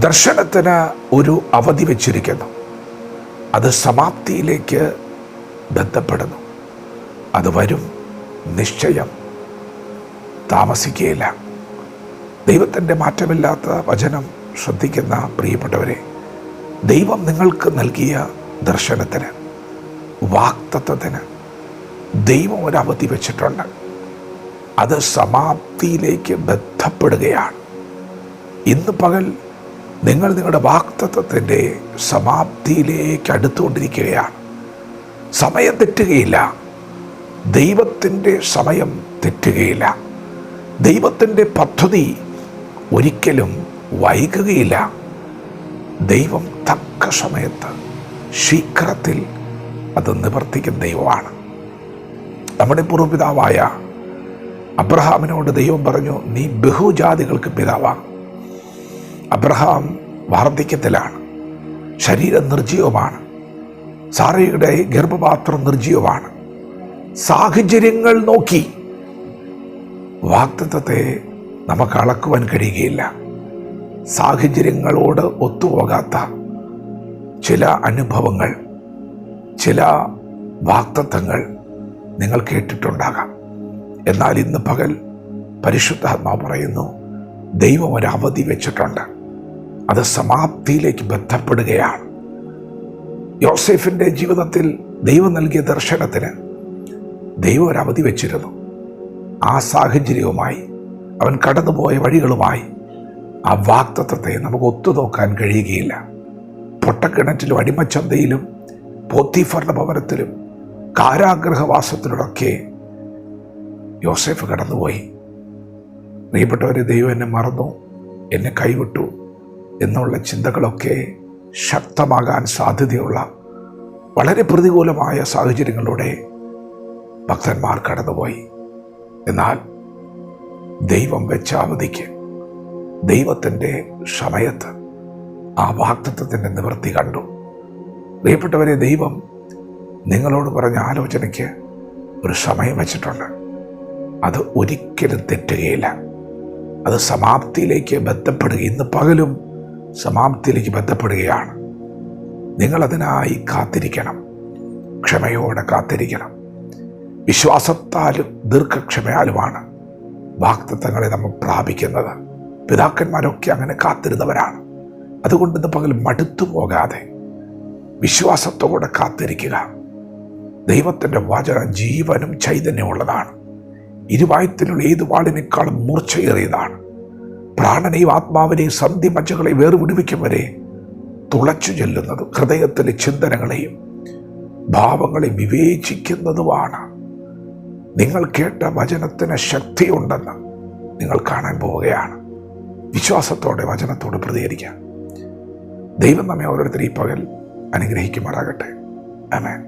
ദർശനത്തിന് ഒരു അവധി വച്ചിരിക്കുന്നു. അത് സമാപ്തിയിലേക്ക് ബന്ധപ്പെടുന്നു. അത് വരും, നിശ്ചയം, താമസിക്കുകയില്ല. ദൈവത്തിൻ്റെ മാറ്റമില്ലാത്ത വചനം ശ്രദ്ധിക്കുന്ന പ്രിയപ്പെട്ടവരെ, ദൈവം നിങ്ങൾക്ക് നൽകിയ ദർശനത്തിന്, വാഗ്ദത്തത്തിന് ദൈവം ഒരവധി വെച്ചിട്ടുണ്ട്. അത് സമാപ്തിയിലേക്ക് ബന്ധപ്പെടുകയാണ്. ഇന്ന് പകൽ നിങ്ങൾ നിങ്ങളുടെ വാഗ്ദത്തത്തിൻ്റെ സമാപ്തിയിലേക്ക് അടുത്തുകൊണ്ടിരിക്കുകയാണ്. സമയം തെറ്റുകയില്ല. ദൈവത്തിൻ്റെ സമയം തെറ്റുകയില്ല. ദൈവത്തിൻ്റെ പദ്ധതി ഒരിക്കലും വൈകുകയില്ല. ദൈവം തക്ക സമയത്ത് ശീഘ്രത്തിൽ അത് നിവർത്തിക്കുന്ന ദൈവമാണ്. നമ്മുടെ പൂർവ്വപിതാവായ അബ്രഹാമിനോട് ദൈവം പറഞ്ഞു, നീ ബഹുജാതികൾക്ക് പിതാവാകും. അബ്രഹാം വാർദ്ധക്യത്തിലാണ്, ശരീരം നിർജ്ജീവമാണ്, സാറയുടെ ഗർഭപാത്രം നിർജ്ജീവമാണ്. സാഹചര്യങ്ങൾ നോക്കി വാഗ്ദത്തത്തെ നമുക്ക് അളക്കുവാൻ കഴിയുകയില്ല. സാഹചര്യങ്ങളോട് ഒത്തുപോകാത്ത ചില അനുഭവങ്ങൾ, ചില വാഗ്ദത്തങ്ങൾ നിങ്ങൾ കേട്ടിട്ടുണ്ടാകാം. എന്നാൽ ഇന്ന് പകൽ പരിശുദ്ധാത്മാവ് പറയുന്നു, ദൈവം ഒരവധി വെച്ചിട്ടുണ്ട്. അത് സമാപ്തിയിലേക്ക് ബന്ധപ്പെടുകയാണ്. യോസേഫിൻ്റെ ജീവിതത്തിൽ ദൈവം നൽകിയ ദർശനത്തിന് ദൈവം ഒരവധി വെച്ചിരുന്നു. ആ സാഹചര്യവുമായി, അവൻ കടന്നുപോയ വഴികളുമായി ആ വാഗ്ദത്തത്തെ നമുക്ക് ഒത്തുനോക്കാൻ കഴിയുകയില്ല. പൊട്ടക്കിണറ്റിലും അടിമച്ചന്തയിലും പോത്തിഫറിന്റെ ഭവനത്തിലും കാരാഗ്രഹവാസത്തിലൂടെയൊക്കെ യോസേഫ് കടന്നുപോയി. പ്രിയപ്പെട്ടവരെ, ദൈവം എന്നെ മറന്നു, എന്നെ കൈവിട്ടു എന്നുള്ള ചിന്തകളൊക്കെ ശക്തമാകാൻ സാധ്യതയുള്ള വളരെ പ്രതികൂലമായ സാഹചര്യങ്ങളിലൂടെ ഭക്തന്മാർ കടന്നുപോയി. എന്നാൽ ദൈവം വെച്ച അവധിക്ക്, ദൈവത്തിൻ്റെ സമയത്ത് ആ വാഗ്ദത്തത്തിൻ്റെ നിവൃത്തി കണ്ടു. പ്രിയപ്പെട്ടവരെ, ദൈവം നിങ്ങളോട് പറഞ്ഞ ആലോചനയ്ക്ക് ഒരു സമയം വെച്ചിട്ടുണ്ട്. അത് ഒരിക്കലും തെറ്റുകയില്ല. അത് സമാപ്തിയിലേക്ക് ബന്ധപ്പെടുക. ഇന്ന് പകലും സമാപ്തിയിലേക്ക് ബന്ധപ്പെടുകയാണ്. നിങ്ങളതിനായി കാത്തിരിക്കണം, ക്ഷമയോടെ കാത്തിരിക്കണം. വിശ്വാസത്താലും ദീർഘക്ഷമയാലുമാണ് വാഗ്ദത്തങ്ങളെ നമ്മൾ പ്രാപിക്കുന്നത്. പിതാക്കന്മാരൊക്കെ അങ്ങനെ കാത്തിരുന്നവരാണ്. അതുകൊണ്ട് ഇന്ന് പകൽ മടുത്തു പോകാതെ വിശ്വാസത്തോടെ കാത്തിരിക്കുക. ദൈവത്തിൻ്റെ വചനം ജീവനും ചൈതന്യമുള്ളതാണ്. ഇരുവായത്തിലുള്ള ഏതു വാളിനേക്കാളും മൂർച്ചയേറിയതാണ്. പ്രാണനെയും ആത്മാവിനെയും സന്ധിമജ്ജകളെ വേർവിടുവിക്കും വരെ തുളച്ചു ചെല്ലുന്നതും ഹൃദയത്തിലെ ചിന്തനങ്ങളെയും ഭാവങ്ങളെയും വിവേചിക്കുന്നതുമാണ്. നിങ്ങൾ കേട്ട വചനത്തിന് ശക്തിയുണ്ടെന്ന് നിങ്ങൾ കാണാൻ പോവുകയാണ്. വിശ്വാസത്തോടെ വചനത്തോട് പ്രതികരിക്കാം. ദൈവം നമ്മെ ഓരോരുത്തരും ഈ പകൽ അനുഗ്രഹിക്കുമാറാകട്ടെ. ആമേൻ.